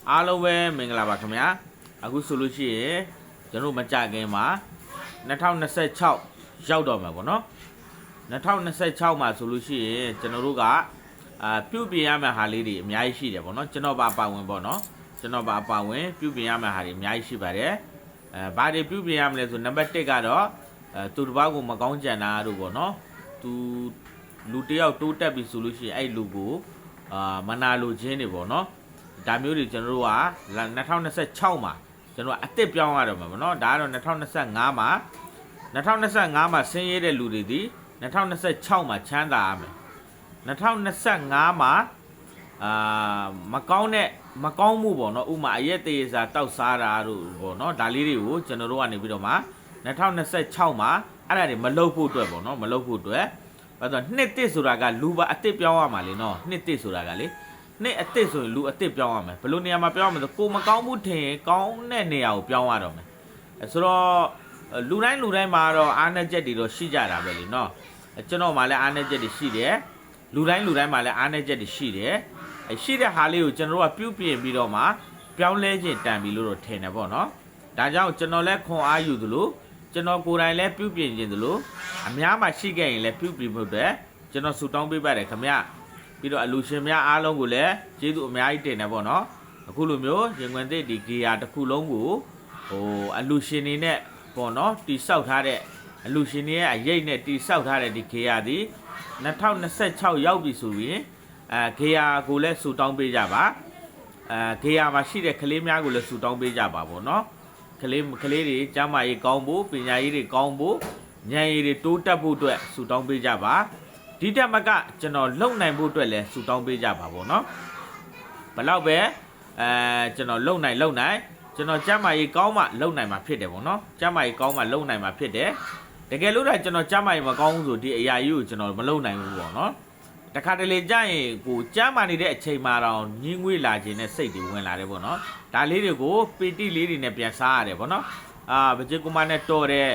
အားလုံးပဲမင်္ဂလာပါခင်ဗျာအခုဆိုလို့ရှိရင်ကျွန်တော်မကြခင်မှာ2026ရောက်တော့မှာပေါ့နော်2026မှာဆိုလို့ရှိရင်ကျွန်တော်တို့ကပြုပြင်ရမယ့်ဟာလေးတွေအများကြီးရှိတယ်ပေါ့နော်ကျွန်တော်ပါဝင်ပေါ့နော်ကျွန်တော်ပါဝင်ပြုပြင်ရမယ့်ဟာတွေအများကြီးရှိပါတယ်ဘာတွေပြုပြင်ရမလဲဆိုနံပါတ်1ကတော့သူတစ်ပါးကိုမကောင်းကြံတာတို့ပေါ့နော်သူလူတယောက်တိုးတက်ပြီဆိုလို့ရှိရင်အဲ့လူကိုမနာလိုခြင်းတွေပေါ့နော်ဒါမျိုးတွေကျွန်တော်တို့က2026မှာကျွန်တော်အစ်စ်ပြောင်းရတော့မှာပေါ့နော်ဒါကတော့2025မှာဆင်းရဲတဲ့လူတွေဒီ2026မှာချမ်းသာရမယ်2025မှာမကောင်းမှုပေါ့နော်ဥမာအရက်သေးစားတောက်စားတာတို့ပေါ့နော်ဒါလေးတွေကိုကျွန်တော်တို့ကနေပြီးတော့မှ2026မှာအဲ့ဒါတွေမလုပ်ဖို့အတွက်ပေါ့နော်မလုပ်ဖို့အတွက်ဘာလို့နှစ်တစ်ဆိုတာကလူပါအစ်စ်ပြောင်းရမှာလေနော်နှစ်တစ်ဆိုတာကလေနှစ်အစ်စ်ဆိုရင်လူအစ်စ်ပြောင်းရမယ်ဘယ်လိုနေရာမှာပြောင်းရမလဲဆိုကိုမကောင်းမှုထင်ကောင်းတဲ့နေရာကိုပြောင်းရတော့မယ်ဆိုတော့လူတိုင်းမှာတော့အားနည်းချက်တွေတော့ရှိကြတာပဲလေနော်ကျွန်တော်မှလည်းအားနည်းချက်တွေရှိတယ်လူတိုင်းမှာလည်းအားနည်းချက်တွေရှိတယ်ရှိတဲ့ဟာလေးကိုကျွန်တော်တို့ကပြုပြင်ပြီးတော့မှပြောင်းလဲခြင်းတန်ပြီလို့တော့ထင်တယ်ပေါ့နော်ဒါကြောင့်ကျွန်တော်လည်းခွန်အားယူသလိုကျွန်တော်ကိုယ်တိုင်လည်းပြုပြင်ခြင်းသလိုအများမှရှိခဲ့ရင်လည်းပြုပြင်ဖို့အတွက်ကျွန်တော်ဆူတောင်းပေးပါတယ်ခင်ဗျပြီးတော့အလူရှင်များအားလုံးကိုလည်းကျေးဇူးအများကြီးတင်တယ်ပေါ့နော်အခုလိုမျိုးရင်ခွင်သစ်ဒီဂီယာတစ်ခုလုံးကိုအလူရှင်နေနဲ့ပေါ့နော်တိဆောက်ထားတဲ့အလူရှင်တွေရဲ့အရေးနဲ့တိဆောက်ထားတဲ့ဒီဂီယာဒီ2026ရောက်ပြီဆိုရင်ဂီယာကိုလည်းဆူတောင်းပေးကြပါဂီယာမှာရှိတဲ့ကလေးများကိုလည်းဆူတောင်းပေးကြပါပေါ့နော်ကလေးတွေကျမ်းမာရေးကောင်းဖို့ပညာရေးတွေကောင်းဖို့ဉာဏ်ရည်တွေတိုးတက်ဖို့အတွက်ဆူတောင်းပေးကြပါဒီတက်မကကျွန်တော်လုံနိုင်ဖို့အတွက်လည်းဆူတောင်းပေးကြပါပေါ့နော်ဘယ်တော့ပဲကျွန်တော်လုံနိုင်ကျွန်တော်ကျမ်းမာရေးကောင်းမှလုံနိုင်မှာဖြစ်တယ်ပေါ့နော်ကျမ်းမာရေးကောင်းမှလုံနိုင်မှာဖြစ်တယ်တကယ်လို့ကျွန်တော်ကျမ်းမာရေးမကောင်းဘူးဆိုဒီအရာကြီးကိုကျွန်တော်မလုံနိုင်ဘူးပေါ့နော်တခါတလေကြာရင်ကိုကျမ်းမာနေတဲ့အချိန်မှာတော့ညင်းငွေလာခြင်းနဲ့စိတ်တွေဝင်လာတယ်ပေါ့နော်ဒါလေးတွေကိုပီတိလေးတွေနဲ့ပြန်စားရတယ်ပေါ့နော်ဗကြကုမနဲ့တော်တယ်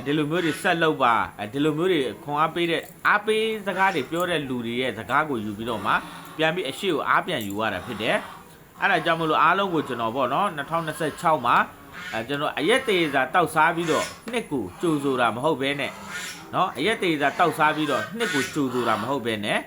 ဒီလိုမျိုးတွေဆက်လုပ်ပါဒီလိုမျိုးတွေခွန်အားပေးတဲ့အားပေးစကားတွေပြောတဲ့လူတွေရဲ့စကားကိုယူပြီးတော့မှပြန်ပြီးအရှိကိုအားပြန်ယူရတာဖြစ်တယ်အဲ့ဒါကြောင့်မလို့အားလုံးကိုကျွန်တော်ပေါ့နော်2026မှာကျွန်တော်အရက်သေးစာတောက်စားပြီးတော့နှစ်ကိုကြိုဆိုတာမဟုတ်ဘဲနဲ့နော်အရက်သေးစာတောက်စားပြီးတော့နှစ်ကိုကြိုဆိုတာမဟုတ်ဘဲနဲ့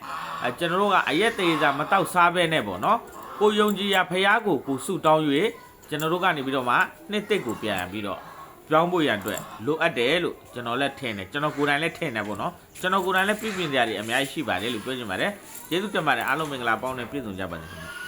ကျွန်တော်တို့ကအရက်သေးစာမတောက်စားဘဲနဲ့ပေါ့နော်ကိုယုံကြည်ရာဖះကိုဆုတောင်း၍ကျွန်တော်တို့ကနေပြီးတော့မှနှစ်တစ်ကိုပြန်ပြီးတော့ပြောင်းဖို့ရန်အတွက်လိုအပ်တယ်လို့ကျွန်တော်လည်းထင်တယ်ကျွန်တော်ကိုယ်တိုင်လည်းထင်တယ်ပေါ့နော်ကျွန်တော်ကိုယ်တိုင်လည်းပြည့်ပြည့်စရာတွေအများကြီးရှိပါတယ်လို့ပြောချင်ပါတယ်ကျေးဇူးတင်ပါတယ်အားလုံးမင်္ဂလာပေါင်းနဲ့ပြည့်စုံကြပါစေခင်ဗျာ